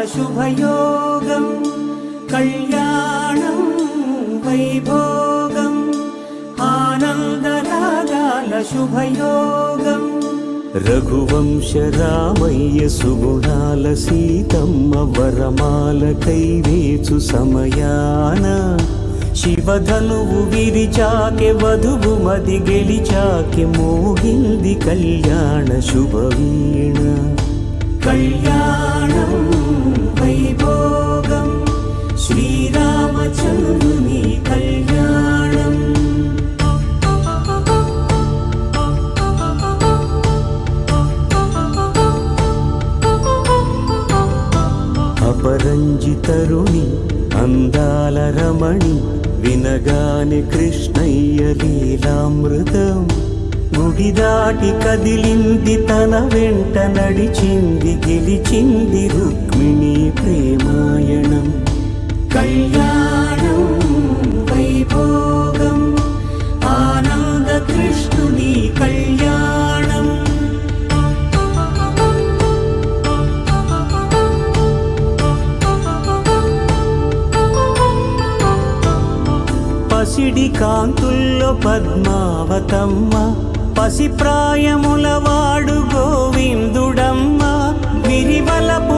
శుభయోగం కళ్యాణం వైభోగం ఆనందరాగాల శుభయోగం రఘువంశ రామయ్య సుగుణాల సీతమ్మ వరమాల కైవేచు సమయాన శివధనువు విరిచాకె వధువు మది గెలిచాకె మోగింది కళ్యాణ శుభవీణ కళ్యాణం వైభోగం శ్రీరామచంద్రుని కళ్యాణం అపరంజితరుణి అందాల రమణి వినగానే కృష్ణయ్య లీలామృతం గుడి దాటి కదిలింది తన వెంట నడిచింది గెలిచింది రుక్మిణి ప్రేమాయణం కళ్యాణం వైభోగం ఆనంద కృష్ణుని కళ్యాణం పసిడి కాంతుల్లో పద్మావతమ్మ పసి ప్రాయముల వాడు గోవిందుడమ్మ విరివలపు